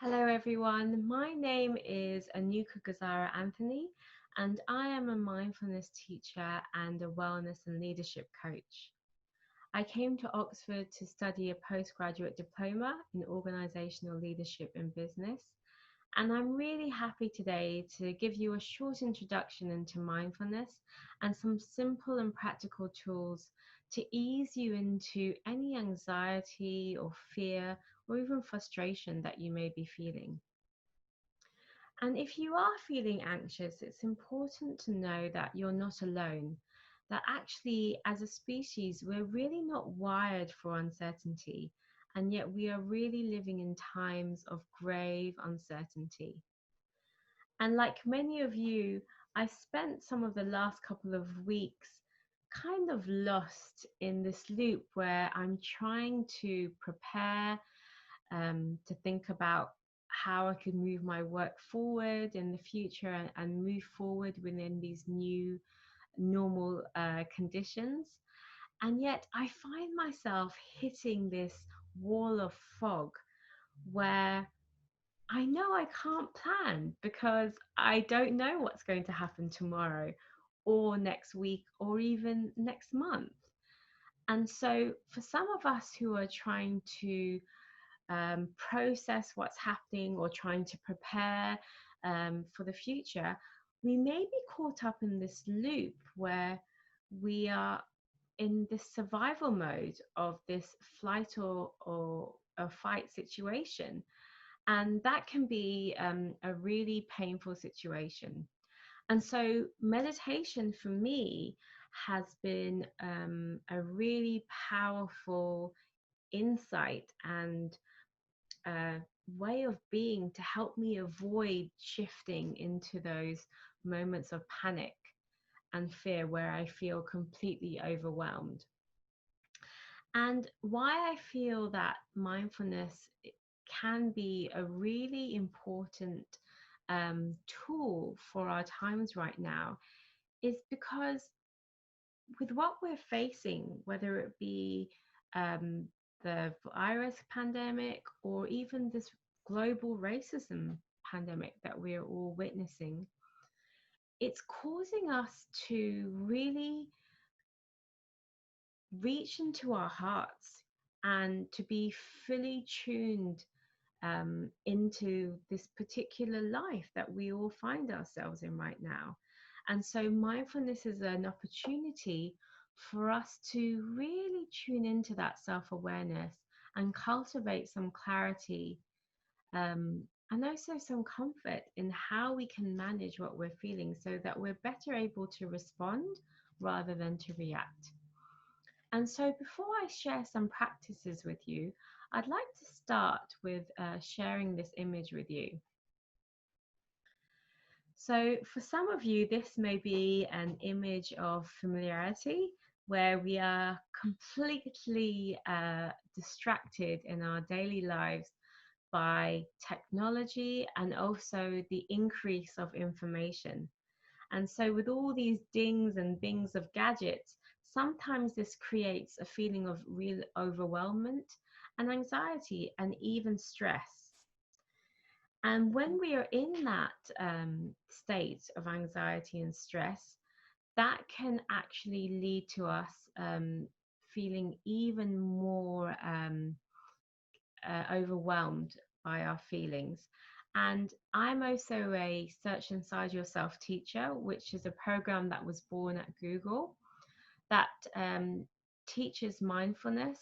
Hello, everyone. My name is Anuka Gazara-Anthony, and I am a mindfulness teacher and a wellness and leadership coach. I came to Oxford to study a postgraduate diploma in organizational leadership and business, and I'm really happy today to give you a short introduction into mindfulness and some simple and practical tools to ease you into any anxiety or fear or even frustration that you may be feeling. And if you are feeling anxious, it's important to know that you're not alone. That actually, as a species, we're really not wired for uncertainty, and yet we are really living in times of grave uncertainty. And like many of you, I spent some of the last couple of weeks kind of lost in this loop where I'm trying to prepare to think about how I could move my work forward in the future and move forward within these new normal conditions. And yet I find myself hitting this wall of fog where I know I can't plan because I don't know what's going to happen tomorrow or next week or even next month. And so, for some of us who are trying to process what's happening or trying to prepare for the future, we may be caught up in this loop where we are in this survival mode of this flight or a fight situation. And that can be a really painful situation. And so, meditation for me has been a really powerful insight and way of being to help me avoid shifting into those moments of panic and fear where I feel completely overwhelmed. And why I feel that mindfulness can be a really important tool for our times right now is because with what we're facing, whether it be um, the virus pandemic or even this global racism pandemic that we're all witnessing, it's causing us to really reach into our hearts and to be fully tuned into this particular life that we all find ourselves in right now. And so, mindfulness is an opportunity for us to really tune into that self awareness and cultivate some clarity and also some comfort in how we can manage what we're feeling so that we're better able to respond rather than to react. And so, before I share some practices with you, I'd like to start with sharing this image with you. So, for some of you, this may be an image of familiarity where we are completely distracted in our daily lives by technology and also the increase of information. And so, with all these dings and bings of gadgets, sometimes this creates a feeling of real overwhelmment and anxiety and even stress. And when we are in that state of anxiety and stress, that can actually lead to us feeling even more overwhelmed by our feelings. And I'm also a Search Inside Yourself teacher, which is a program that was born at Google that teaches mindfulness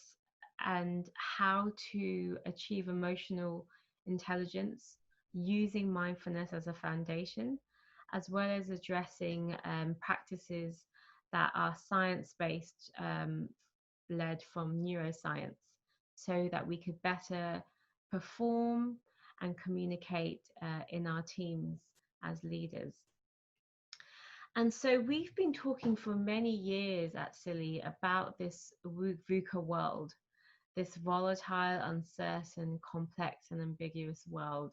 and how to achieve emotional intelligence using mindfulness as a foundation, as well as addressing practices that are science based, led from neuroscience, so that we could better perform and communicate in our teams as leaders. And so we've been talking for many years at Silly about this VUCA world, this volatile, uncertain, complex, and ambiguous world.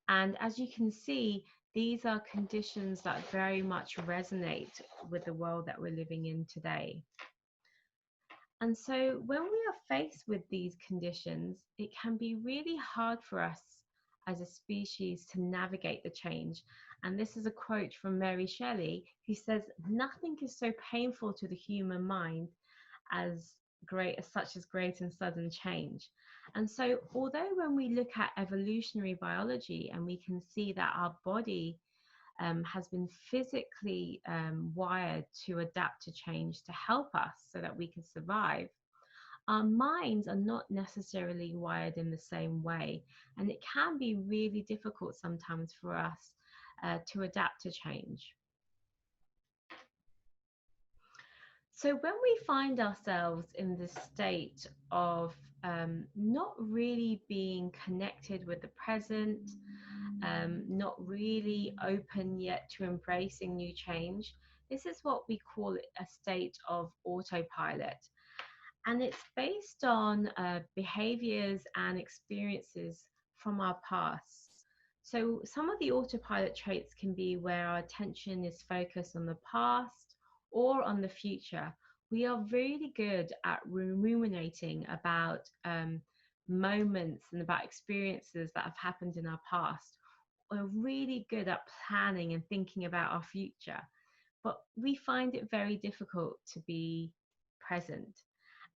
And as you can see, these are conditions that very much resonate with the world that we're living in today. And so when we are faced with these conditions, it can be really hard for us as a species to navigate the change. And this is a quote from Mary Shelley, who says, "Nothing is so painful to the human mind as such as great and sudden change." And so, although when we look at evolutionary biology and we can see that our body has been physically wired to adapt to change to help us so that we can survive, our minds are not necessarily wired in the same way. And it can be really difficult sometimes for us to adapt to change. So when we find ourselves in this state of not really being connected with the present, not really open yet to embracing new change, this is what we call a state of autopilot. And it's based on behaviors and experiences from our past. So some of the autopilot traits can be where our attention is focused on the past or on the future. We are really good at ruminating about moments and about experiences that have happened in our past. We're really good at planning and thinking about our future, but we find it very difficult to be present.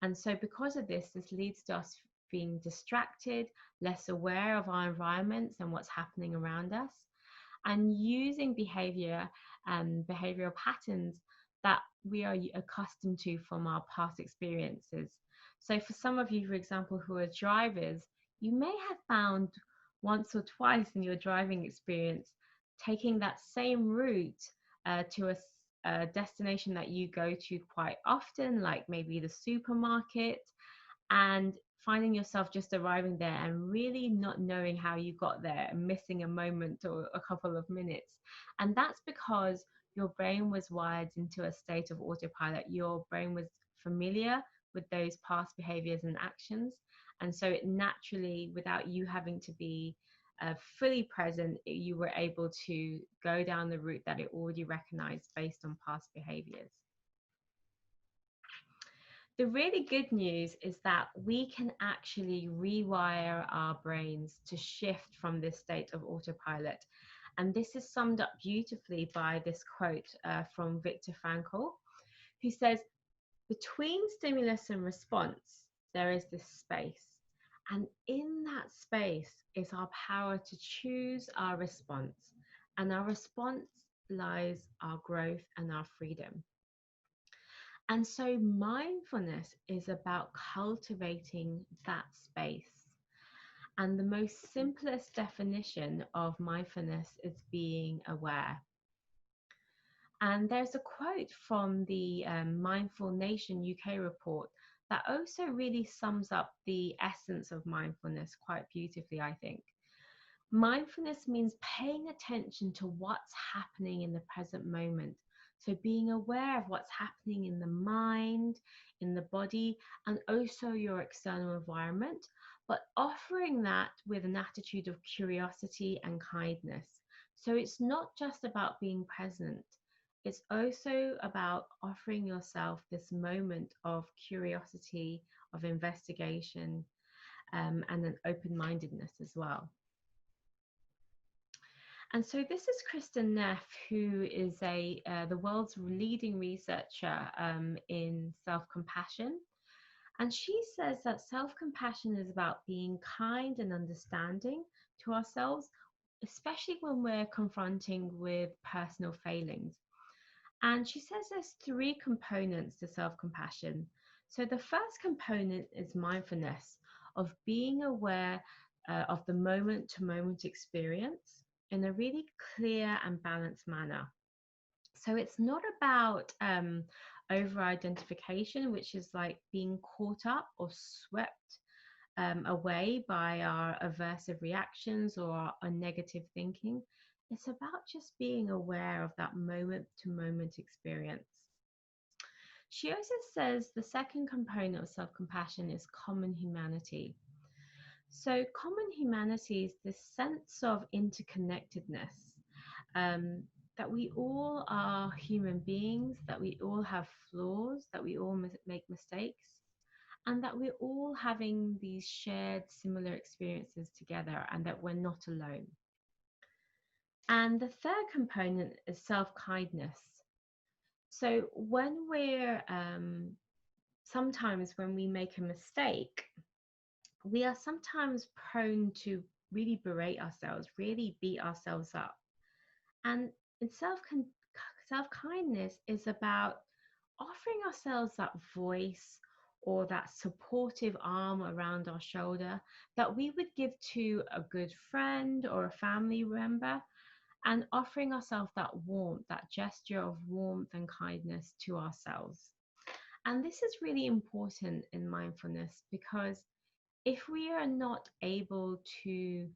And so because of this leads to us being distracted, less aware of our environments and what's happening around us, and using behavior and behavioral patterns that we are accustomed to from our past experiences. So for some of you, for example, who are drivers, you may have found once or twice in your driving experience taking that same route to a destination that you go to quite often, like maybe the supermarket, and finding yourself just arriving there and really not knowing how you got there and missing a moment or a couple of minutes. And that's because your brain was wired into a state of autopilot. Your brain was familiar with those past behaviors and actions. And so it naturally, without you having to be fully present, you were able to go down the route that it already recognized based on past behaviors. The really good news is that we can actually rewire our brains to shift from this state of autopilot. And this is summed up beautifully by this quote from Viktor Frankl, who says, "Between stimulus and response, there is this space. And in that space is our power to choose our response. And our response lies our growth and our freedom." And so mindfulness is about cultivating that space. And the most simplest definition of mindfulness is being aware. And there's a quote from the Mindful Nation UK report that also really sums up the essence of mindfulness quite beautifully, I think. Mindfulness means paying attention to what's happening in the present moment. So being aware of what's happening in the mind, in the body, and also your external environment, but offering that with an attitude of curiosity and kindness. So it's not just about being present. It's also about offering yourself this moment of curiosity, of investigation, and an open-mindedness as well. And so this is Kristen Neff, who is the world's leading researcher in self-compassion. And she says that self-compassion is about being kind and understanding to ourselves, especially when we're confronting with personal failings. And she says there's three components to self-compassion. So the first component is mindfulness, of being aware of the moment-to-moment experience in a really clear and balanced manner. So it's not about over-identification, which is like being caught up or swept away by our aversive reactions or our negative thinking. It's about just being aware of that moment-to-moment experience. She also says the second component of self-compassion is common humanity. So common humanity is this sense of interconnectedness, that we all are human beings, that we all have flaws, that we all make mistakes, and that we're all having these shared similar experiences together and that we're not alone. And the third component is self-kindness. So when we're sometimes when we make a mistake, we are sometimes prone to really berate ourselves, really beat ourselves up. And in self-kindness is about offering ourselves that voice or that supportive arm around our shoulder that we would give to a good friend or a family member, and offering ourselves that warmth, that gesture of warmth and kindness to ourselves. And this is really important in mindfulness, because if we are not able to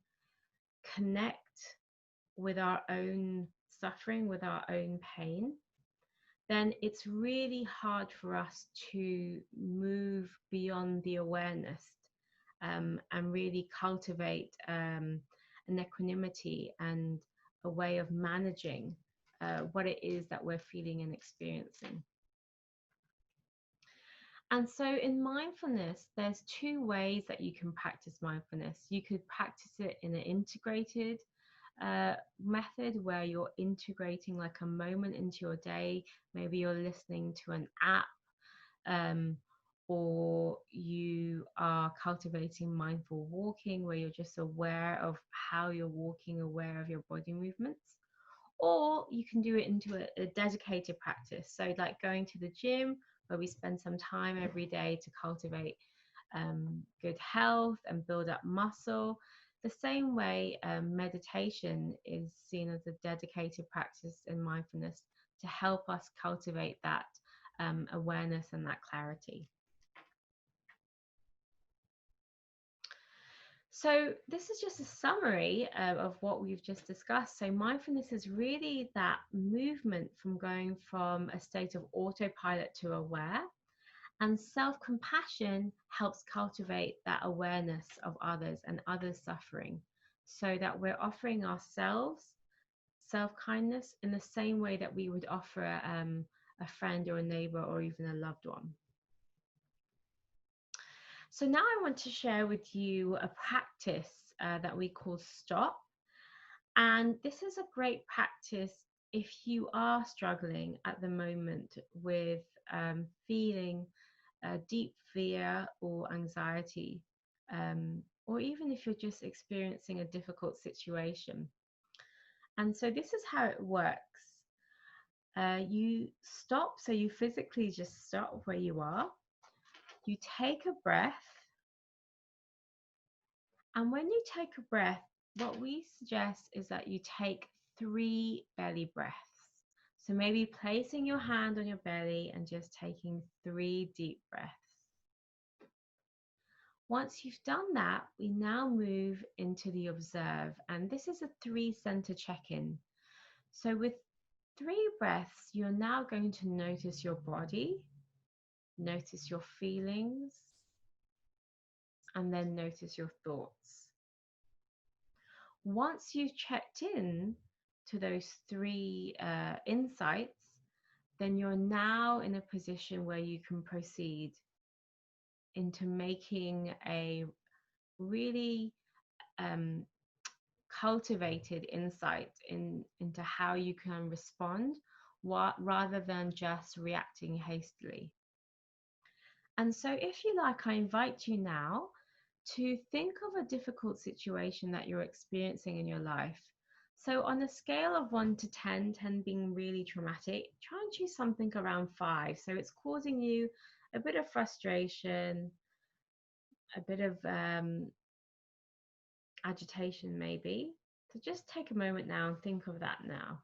connect with our own suffering, with our own pain, then it's really hard for us to move beyond the awareness, and really cultivate an equanimity and a way of managing what it is that we're feeling and experiencing. And so in mindfulness, there's two ways that you can practice mindfulness. You could practice it in an integrated method where you're integrating like a moment into your day. Maybe you're listening to an app, um, or you are cultivating mindful walking where you're just aware of how you're walking, aware of your body movements. Or you can do it into a dedicated practice. So like going to the gym, where we spend some time every day to cultivate good health and build up muscle. The same way meditation is seen as a dedicated practice in mindfulness to help us cultivate that awareness and that clarity. So this is just a summary of what we've just discussed. So mindfulness is really that movement from going from a state of autopilot to aware, and self-compassion helps cultivate that awareness of others and others' suffering, so that we're offering ourselves self-kindness in the same way that we would offer a friend or a neighbor or even a loved one. So now I want to share with you a practice that we call STOP. And this is a great practice if you are struggling at the moment with feeling deep fear or anxiety, or even if you're just experiencing a difficult situation. And so this is how it works. You stop, so you physically just stop where you are. You take a breath. And when you take a breath, what we suggest is that you take 3 belly breaths. So maybe placing your hand on your belly and just taking 3 deep breaths. Once you've done that, we now move into the observe. And this is a 3-center check-in. So with 3 breaths, you're now going to notice your body, notice your feelings, and then notice your thoughts. Once you've checked in to those 3 insights, then you're now in a position where you can proceed into making a really cultivated insight into how you can respond, rather than just reacting hastily. And so if you like, I invite you now to think of a difficult situation that you're experiencing in your life. So on a scale of 1 to 10, 10 being really traumatic, try and choose something around 5. So it's causing you a bit of frustration, a bit of agitation maybe. So just take a moment now and think of that now.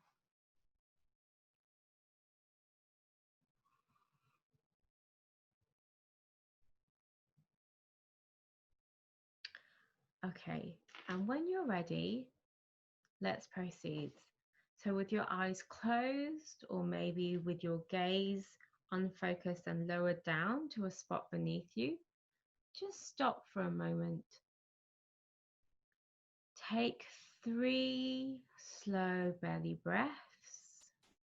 Okay, and when you're ready, let's proceed. So with your eyes closed, or maybe with your gaze unfocused and lowered down to a spot beneath you, just stop for a moment. Take 3 slow belly breaths.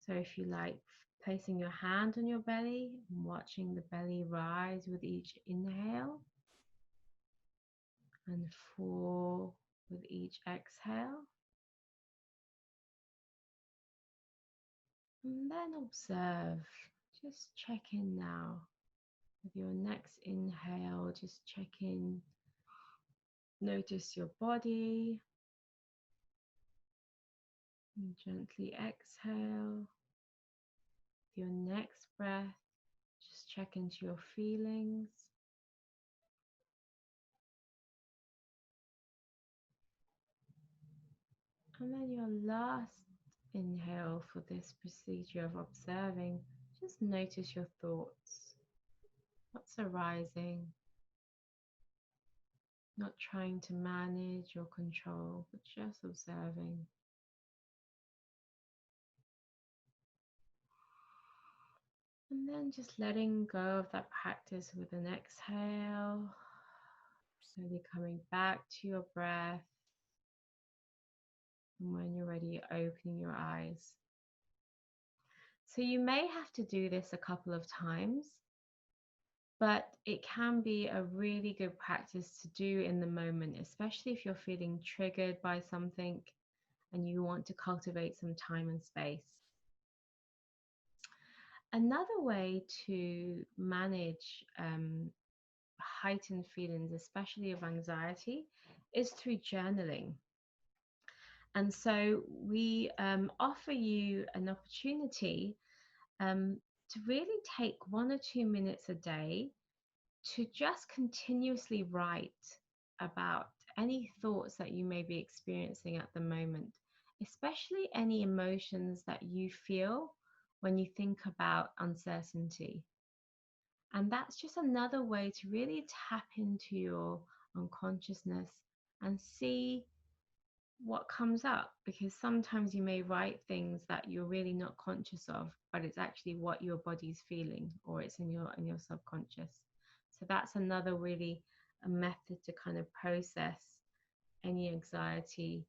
So if you like, placing your hand on your belly and watching the belly rise with each inhale and fall with each exhale. And then observe, just check in now. With your next inhale, just check in. Notice your body. And gently exhale. Your next breath, just check into your feelings. And then your last inhale for this procedure of observing, just notice your thoughts. What's arising? Not trying to manage or control, but just observing. And then just letting go of that practice with an exhale. Slowly coming back to your breath. And when you're ready, opening your eyes. So you may have to do this a couple of times, but it can be a really good practice to do in the moment, especially if you're feeling triggered by something and you want to cultivate some time and space. Another way to manage heightened feelings, especially of anxiety, is through journaling. And so we offer you an opportunity to really take 1 or 2 minutes a day to just continuously write about any thoughts that you may be experiencing at the moment, especially any emotions that you feel when you think about uncertainty. And that's just another way to really tap into your unconsciousness and see what comes up, because sometimes you may write things that you're really not conscious of, but it's actually what your body's feeling, or it's in your subconscious. So that's another really a method to kind of process any anxiety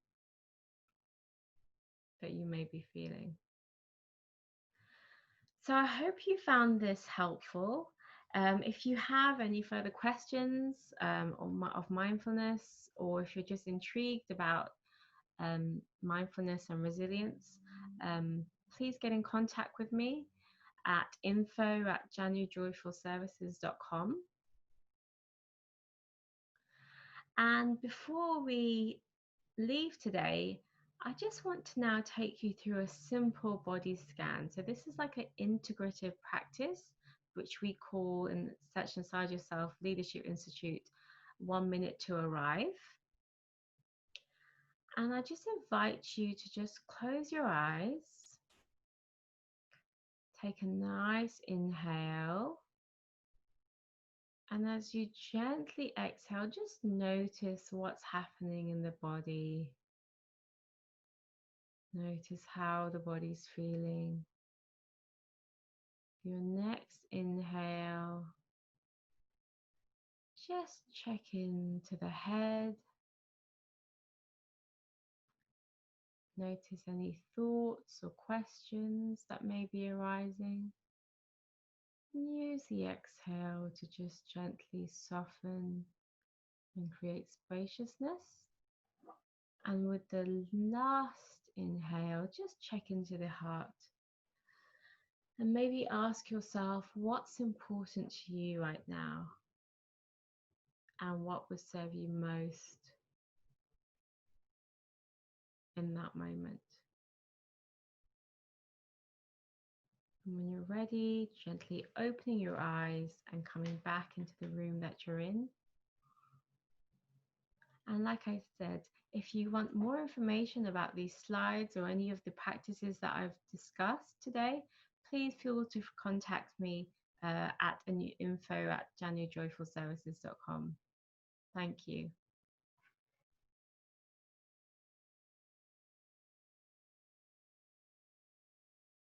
that you may be feeling. So I hope you found this helpful. If you have any further questions of mindfulness, or if you're just intrigued about mindfulness and resilience, please get in contact with me at info@januaryjoyfulservices.com. And before we leave today, I just want to now take you through a simple body scan. So this is like an integrative practice, which we call in Search Inside Yourself Leadership Institute 1 minute to arrive. And I just invite you to just close your eyes, take a nice inhale, and as you gently exhale, just notice what's happening in the body. Notice how the body's feeling. Your next inhale, just check into the head. Notice any thoughts or questions that may be arising. And use the exhale to just gently soften and create spaciousness. And with the last inhale, just check into the heart. And maybe ask yourself what's important to you right now and what would serve you most in that moment. And when you're ready, gently opening your eyes and coming back into the room that you're in. And like I said, if you want more information about these slides or any of the practices that I've discussed today, please feel free to contact me at info@januaryjoyfulservices.com. Thank you.